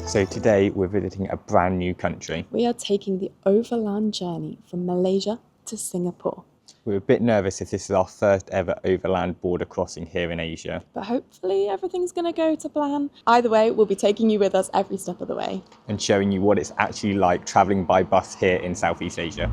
So today we're visiting a brand new country. We are taking the overland journey from Malaysia to Singapore. We're a bit nervous if this is our first ever overland border crossing here in Asia. But hopefully everything's going to go to plan. Either way, we'll be taking you with us every step of the way. And showing you what it's actually like travelling by bus here in Southeast Asia.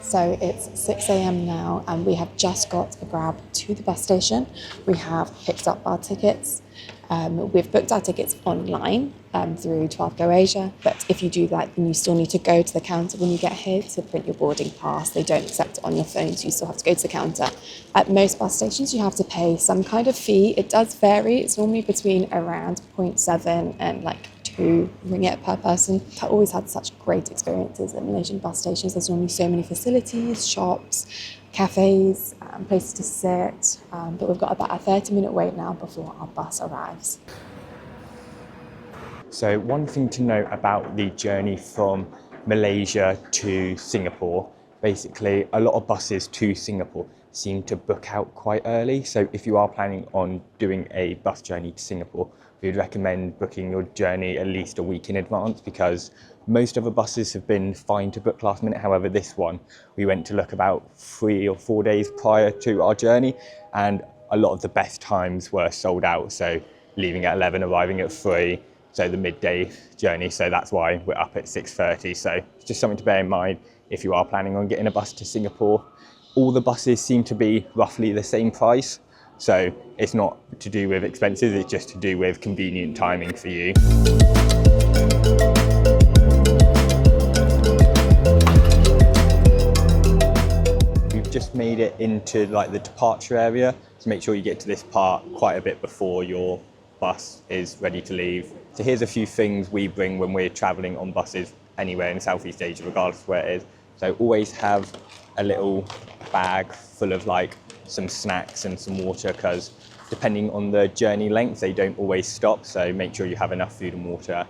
So it's 6 a.m. now and we have just got a grab to the bus station. We have picked up our tickets. We've booked our tickets online through 12 Go Asia, but if you do that, then you still need to go to the counter when you get here to print your boarding pass. They don't accept it on your phone, so you still have to go to the counter. At most bus stations, you have to pay some kind of fee. It does vary. It's normally between around 0.7 and like 2 ringgit per person. I've always had such great experiences at Malaysian bus stations. There's normally so many facilities, shops, cafes, places to sit, but we've got about a 30-minute wait now before our bus arrives. So one thing to note about the journey from Malaysia to Singapore, basically a lot of buses to Singapore seem to book out quite early. So if you are planning on doing a bus journey to Singapore, we'd recommend booking your journey at least a week in advance, because most other buses have been fine to book last minute. However, this one, we went to look about 3 or 4 days prior to our journey, and a lot of the best times were sold out. So leaving at 11, arriving at 3, so the midday journey. So that's why we're up at 6:30. So it's just something to bear in mind if you are planning on getting a bus to Singapore. All the buses seem to be roughly the same price. So it's not to do with expenses, it's just to do with convenient timing for you. We've just made it into like the departure area, so make sure you get to this part quite a bit before your bus is ready to leave. So here's a few things we bring when we're travelling on buses anywhere in Southeast Asia, regardless of where it is. So always have a little bag full of like some snacks and some water, because depending on the journey length, they don't always stop. So make sure you have enough food and water.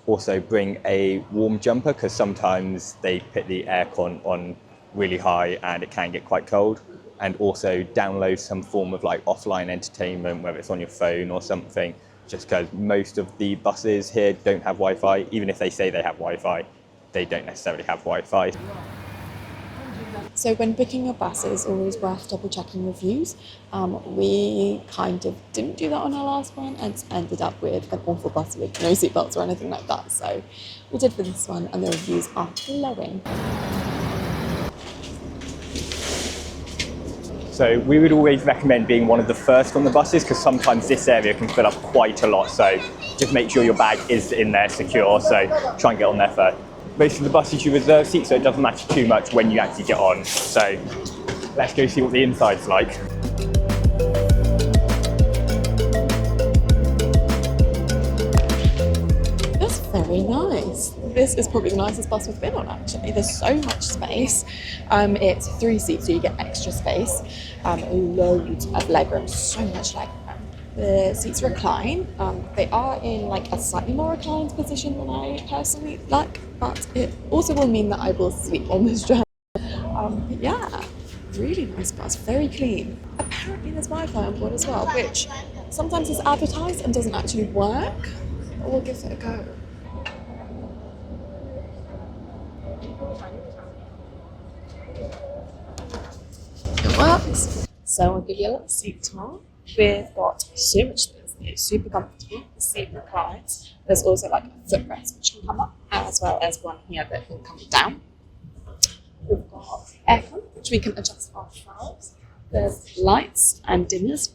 Also bring a warm jumper, because sometimes they put the aircon on really high and it can get quite cold. And also download some form of like offline entertainment, whether it's on your phone or something, just because most of the buses here don't have Wi-Fi. Even if they say they have Wi-Fi, they don't necessarily have Wi-Fi. So when booking your bus, it's always worth double checking reviews. We kind of didn't do that on our last one and ended up with an awful bus with no seatbelts or anything like that. So we did for this one, and the reviews are glowing. So we would always recommend being one of the first on the buses, because sometimes this area can fill up quite a lot. So just make sure your bag is in there secure. So try and get on there first. Most of the buses you reserve seats, so it doesn't matter too much when you actually get on. So let's go see what the inside's like. That's very nice. This is probably the nicest bus we've been on, actually. There's so much space. It's 3 seats, so you get extra space. Loads of legroom, so much legroom. The seats recline. They are in like a slightly more reclined position than I personally like, but it also will mean that I will sleep on this journey. But yeah, really nice bus, very clean. Apparently there's Wi-Fi on board as well, which sometimes is advertised and doesn't actually work. But we'll give it a go. It works. So I'll give you a little seat tour. We've got so much space. It's super comfortable. The seat reclines. There's also like a footrest which can come up, as well as one here that will come down. We've got aircon, which we can adjust ourselves. There's lights and dimmers.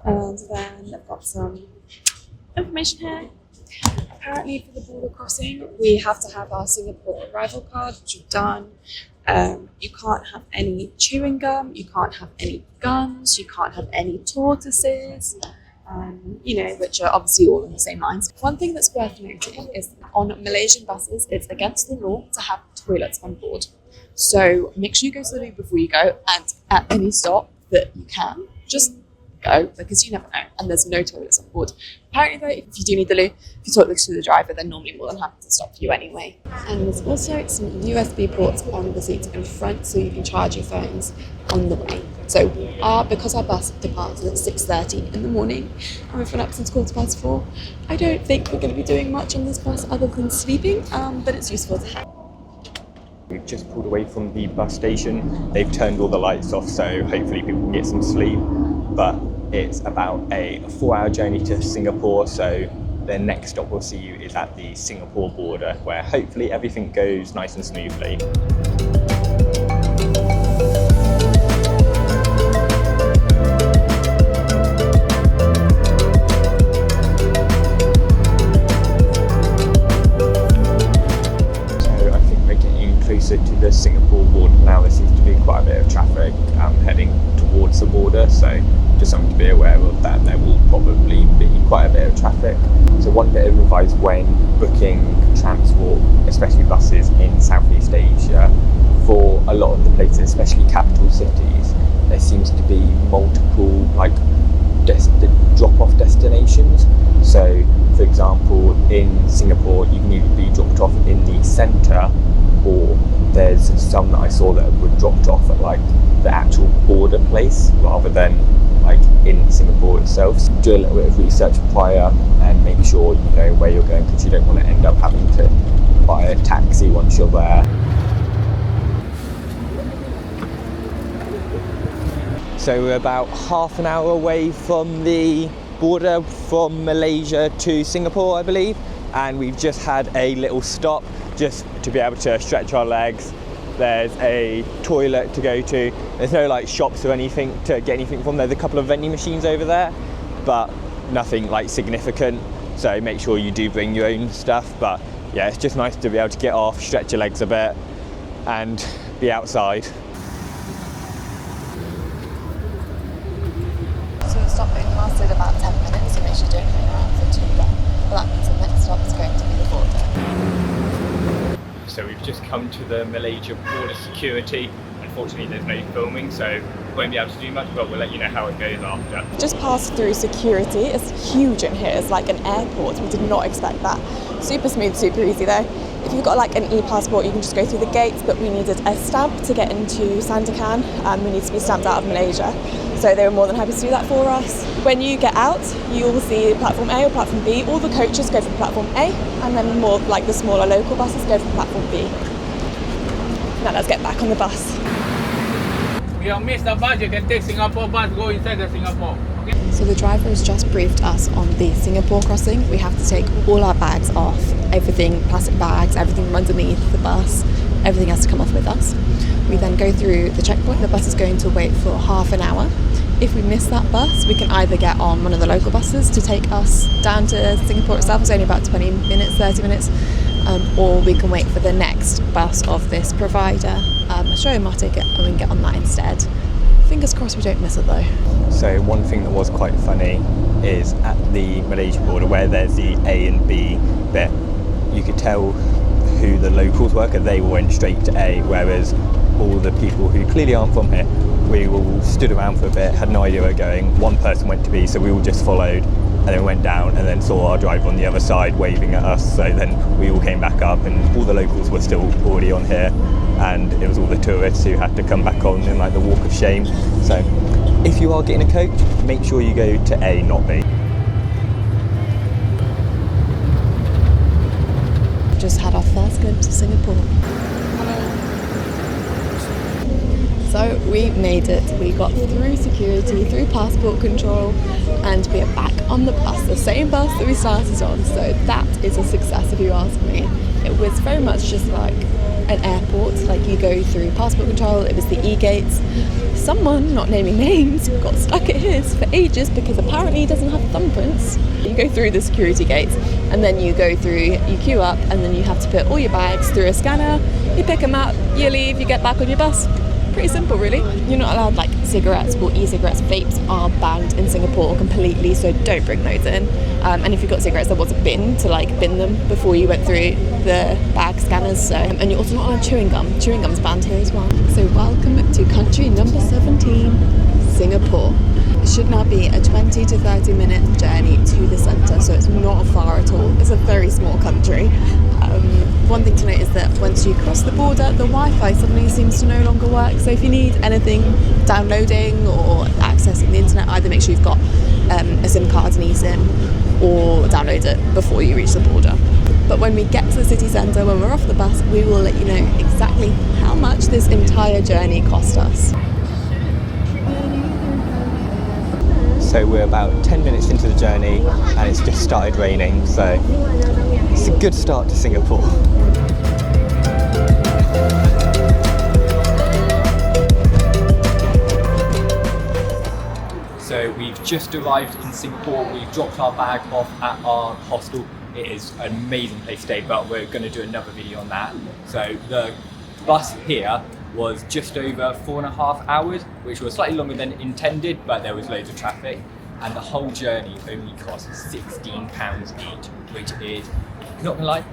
And then I've got some information here. Apparently for the border crossing, we have to have our Singapore arrival card, which we've done. You can't have any chewing gum, you can't have any guns, you can't have any tortoises, which are obviously all in the same lines. One thing that's worth noting is that on Malaysian buses, it's against the law to have toilets on board. So make sure you go to the loo before you go, and at any stop that you can, just go, because you never know, and there's no toilets on board. Apparently though, if you do need the loo, if you talk to the driver, they're normally more than happy to stop you anyway. And there's also some USB ports on the seats in front, so you can charge your phones on the way. So because our bus departs at 6:30 in the morning, and we've been up since 4:15, I don't think we're going to be doing much on this bus other than sleeping, but it's useful to have. We've just pulled away from the bus station. They've turned all the lights off, so hopefully people can get some sleep. But it's about a 4-hour journey to Singapore, so the next stop we'll see you is at the Singapore border, where hopefully everything goes nice and smoothly. Closer to the Singapore border now. There seems to be quite a bit of traffic heading towards the border, so just something to be aware of, that there will probably be quite a bit of traffic. So one bit of advice when booking transport, especially buses in Southeast Asia, for a lot of the places, especially capital cities, there seems to be multiple drop-off destinations. So for example, in Singapore you can either be dropped off in the centre, or there's some that I saw that were dropped off at like the actual border place rather than like in Singapore itself. So do a little bit of research prior and make sure you know where you're going, because you don't want to end up having to buy a taxi once you're there. So we're about half an hour away from the border from Malaysia to Singapore, I believe, and we've just had a little stop just to be able to stretch our legs. There's a toilet to go to. There's no like shops or anything to get anything from. There's a couple of vending machines over there, but nothing like significant, so make sure you do bring your own stuff. But yeah, it's just nice to be able to get off, stretch your legs a bit and be outside. So the stopping lasted about 10 minutes, so make sure you don't hang around for too long. But that means the next stop is going to be the border. So we've just come to the Malaysia border security. Unfortunately there's no filming, so we won't be able to do much, but we'll let you know how it goes after. Just passed through security. It's huge in here. It's like an airport. We did not expect that. Super smooth, super easy though. If you've got like an e-passport, you can just go through the gates, but we needed a stamp to get into Sandakan, and we need to be stamped out of Malaysia. So they were more than happy to do that for us. When you get out, you will see platform A or platform B. All the coaches go from platform A, and then more like the smaller local buses go from platform B. Now let's get back on the bus. If you miss the bus, you can take Singapore bus, go inside the Singapore. Okay? So the driver has just briefed us on the Singapore crossing. We have to take all our bags off. Everything, plastic bags, everything from underneath the bus, everything has to come off with us. We then go through the checkpoint. The bus is going to wait for half an hour. If we miss that bus, we can either get on one of the local buses to take us down to Singapore itself. It's only about 20 minutes, 30 minutes. Or we can wait for the next bus of this provider. I'll show you my ticket and we can get on that instead. Fingers crossed we don't miss it though. So one thing that was quite funny is at the Malaysia border where there's the A and B bit, you could tell who the locals were because they went straight to A, whereas all the people who clearly aren't from here, we all stood around for a bit, had no idea where we were going. One person went to B, so we all just followed and then went down and then saw our driver on the other side waving at us. So then we all came back up and all the locals were still already on here, and it was all the tourists who had to come back on in like the walk of shame. So if you are getting a coach, make sure you go to A, not B. Just had our first glimpse of Singapore. So we made it. We got through security, through passport control, and we are back on the bus, the same bus that we started on. So that is a success if you ask me. It was very much just like an airport, like you go through passport control. It was the e-gates. Someone, not naming names, got stuck at his for ages because apparently he doesn't have thumbprints. You go through the security gates and then you go through, you queue up, and then you have to put all your bags through a scanner. You pick them up, you leave, you get back on your bus. Pretty simple really. You're not allowed like cigarettes or e-cigarettes. Vapes are banned in Singapore completely, so don't bring those in. And if you've got cigarettes, there was a bin to like bin them before you went through the bag scanners. So, and you're also not allowed chewing gum. Chewing gum's banned here as well. So welcome to country number 17, Singapore. It should now be a 20 to 30 minute journey to the centre, so it's not far at all. It's a very small country. One thing to note is that once you cross the border, the Wi-Fi suddenly seems to no longer work. So if you need anything downloading or accessing the internet, either make sure you've got a SIM card, an eSIM, or download it before you reach the border. But when we get to the city centre, when we're off the bus, we will let you know exactly how much this entire journey cost us. So we're about 10 minutes into the journey and it's just started raining, so it's a good start to Singapore. So we've just arrived in Singapore. We've dropped our bag off at our hostel. It is an amazing place to stay, but we're going to do another video on that. So the bus here was just over 4.5 hours, which was slightly longer than intended, but there was loads of traffic. And the whole journey only cost £16 each, which is, not gonna lie,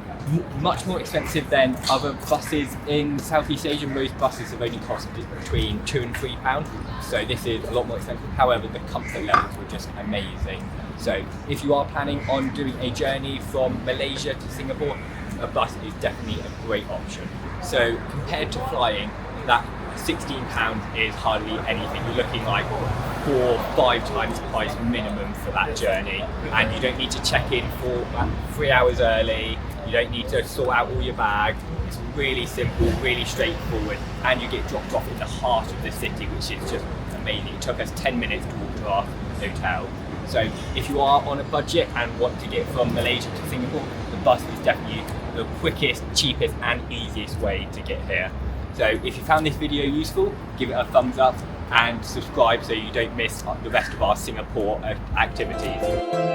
much more expensive than other buses in Southeast Asia. Most buses have only cost between £2 and £3, so this is a lot more expensive. However, the comfort levels were just amazing. So if you are planning on doing a journey from Malaysia to Singapore, a bus is definitely a great option. So compared to flying, that £16 is hardly anything. You're looking like 4 or 5 times the price minimum for that journey, and you don't need to check in for 3 hours early. You don't need to sort out all your bags. It's really simple, really straightforward, and you get dropped off in the heart of the city, which is just amazing. It took us 10 minutes to walk to our hotel. So if you are on a budget and want to get from Malaysia to Singapore, the bus is definitely the quickest, cheapest and easiest way to get here. So if you found this video useful, give it a thumbs up and subscribe so you don't miss the rest of our Singapore activities.